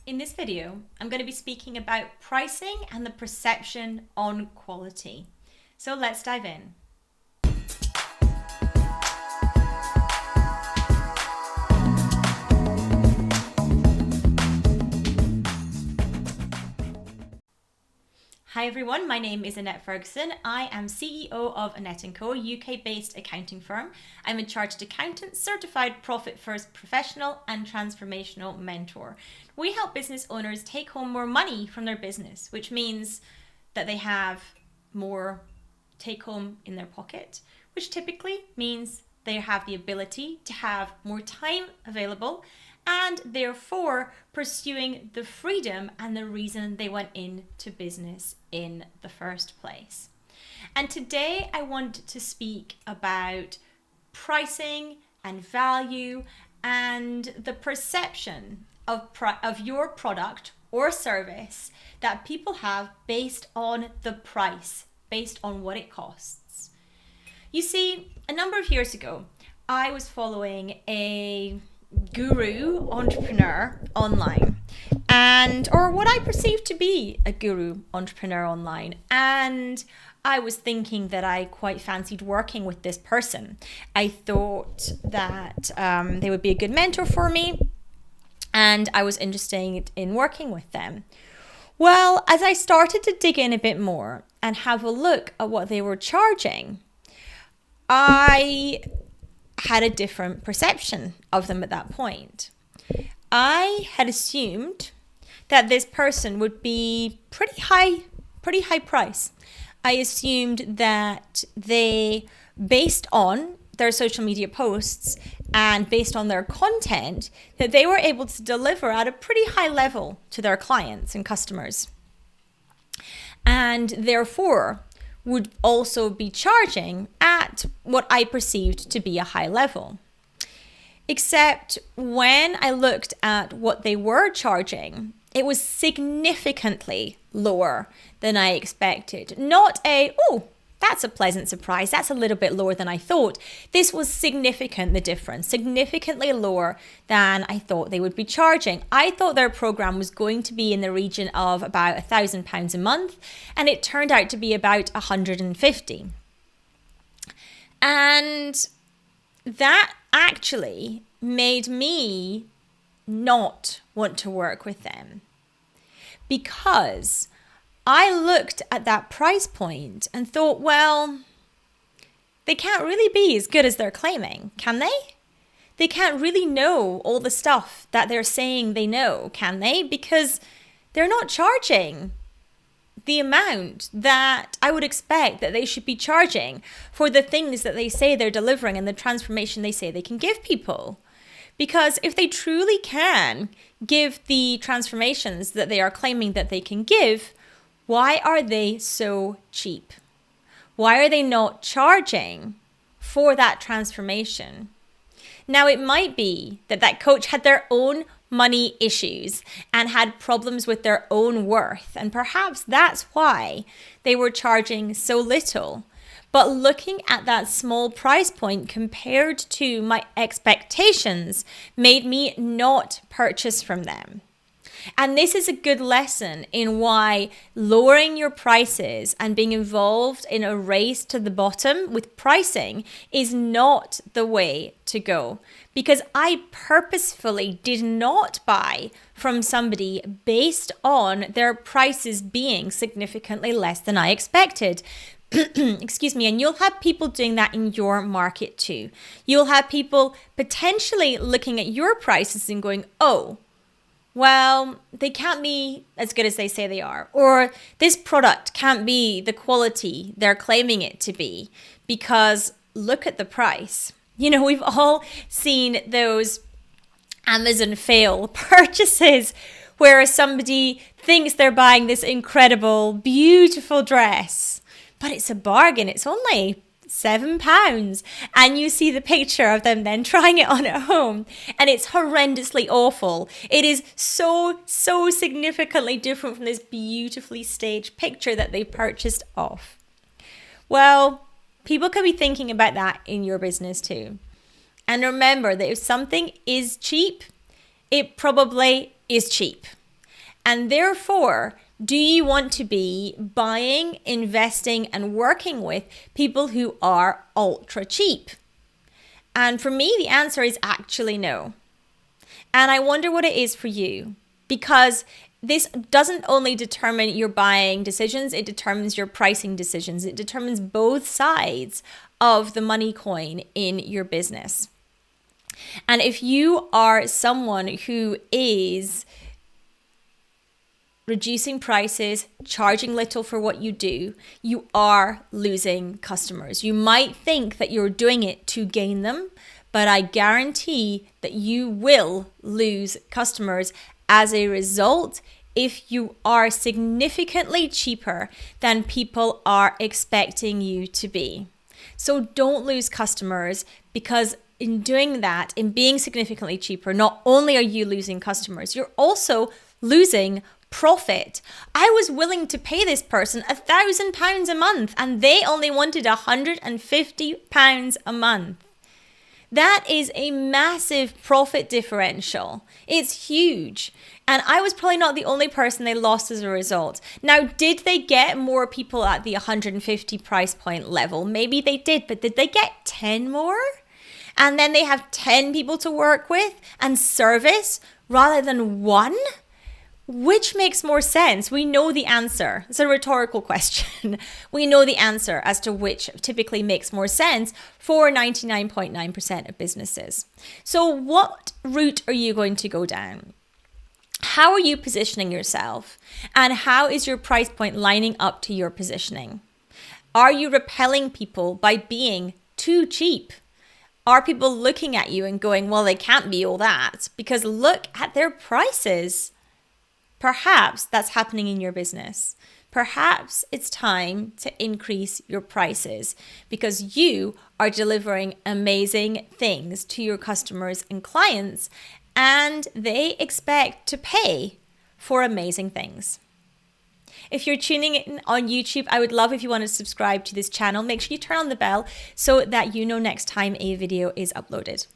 In this video, I'm going to be speaking about pricing and the perception on quality. So let's dive in. Hi everyone, my name is Annette Ferguson. I am CEO of Annette & Co, a UK-based accounting firm. I'm a chartered accountant, certified profit first professional and transformational mentor. We help business owners take home more money from their business, which means that they have more take home in their pocket, which typically means they have the ability to have more time available and therefore pursuing the freedom and the reason they went into business in the first place. And today I want to speak about pricing and value and the perception of your product or service that people have based on the price, based on what it costs. You see, a number of years ago, I was following a guru entrepreneur online or what I perceived to be a guru entrepreneur online, and I was thinking that I quite fancied working with this person. I thought that they would be a good mentor for me and I was interested in working with them. Well, as I started to dig in a bit more and have a look at what they were charging, I had a different perception of them at that point. I had assumed that this person would be pretty high price. I assumed that they, based on their social media posts and based on their content, that they were able to deliver at a pretty high level to their clients and customers. And therefore, would also be charging at what I perceived to be a high level. Except when I looked at what they were charging, it was significantly lower than I expected. Not that's a pleasant surprise. That's a little bit lower than I thought. This was significant, the difference, significantly lower than I thought they would be charging. I thought their program was going to be in the region of about £1,000 a month, and it turned out to be about 150. And that actually made me not want to work with them, because I looked at that price point and thought, well, they can't really be as good as they're claiming, can they? They can't really know all the stuff that they're saying they know, can they? Because they're not charging the amount that I would expect that they should be charging for the things that they say they're delivering and the transformation they say they can give people. Because if they truly can give the transformations that they are claiming that they can give, why are they so cheap? Why are they not charging for that transformation? Now, it might be that coach had their own money issues and had problems with their own worth, and perhaps that's why they were charging so little. But looking at that small price point compared to my expectations made me not purchase from them. And this is a good lesson in why lowering your prices and being involved in a race to the bottom with pricing is not the way to go. Because I purposefully did not buy from somebody based on their prices being significantly less than I expected. Excuse me. And you'll have people doing that in your market too. You'll have people potentially looking at your prices and going, oh, well, they can't be as good as they say they are. Or this product can't be the quality they're claiming it to be because look at the price. You know, we've all seen those Amazon fail purchases where somebody thinks they're buying this incredible, beautiful dress, but it's a bargain. It's only £7, and you see the picture of them then trying it on at home, and it's horrendously awful. It is so significantly different from this beautifully staged picture that they purchased off. Well, people can be thinking about that in your business too. And remember that if something is cheap, it probably is cheap. And therefore, do you want to be buying, investing, and working with people who are ultra cheap? And for me, the answer is actually no. And I wonder what it is for you, because this doesn't only determine your buying decisions, it determines your pricing decisions. It determines both sides of the money coin in your business. And if you are someone who is reducing prices, charging little for what you do, you are losing customers. You might think that you're doing it to gain them, but I guarantee that you will lose customers as a result if you are significantly cheaper than people are expecting you to be. So don't lose customers, because in doing that, in being significantly cheaper, not only are you losing customers, you're also losing profit. I was willing to pay this person £1,000 a month and they only wanted £150 a month. That is a massive profit differential. It's huge. And I was probably not the only person they lost as a result. Now, did they get more people at the 150 price point level? Maybe they did, but did they get 10 more? And then they have 10 people to work with and service rather than one? Which makes more sense? We know the answer. It's a rhetorical question. We know the answer as to which typically makes more sense for 99.9% of businesses. So what route are you going to go down? How are you positioning yourself? And how is your price point lining up to your positioning? Are you repelling people by being too cheap? Are people looking at you and going, well, they can't be all that because look at their prices? Perhaps that's happening in your business. Perhaps it's time to increase your prices because you are delivering amazing things to your customers and clients, and they expect to pay for amazing things. If you're tuning in on YouTube, I would love if you want to subscribe to this channel. Make sure you turn on the bell so that you know next time a video is uploaded.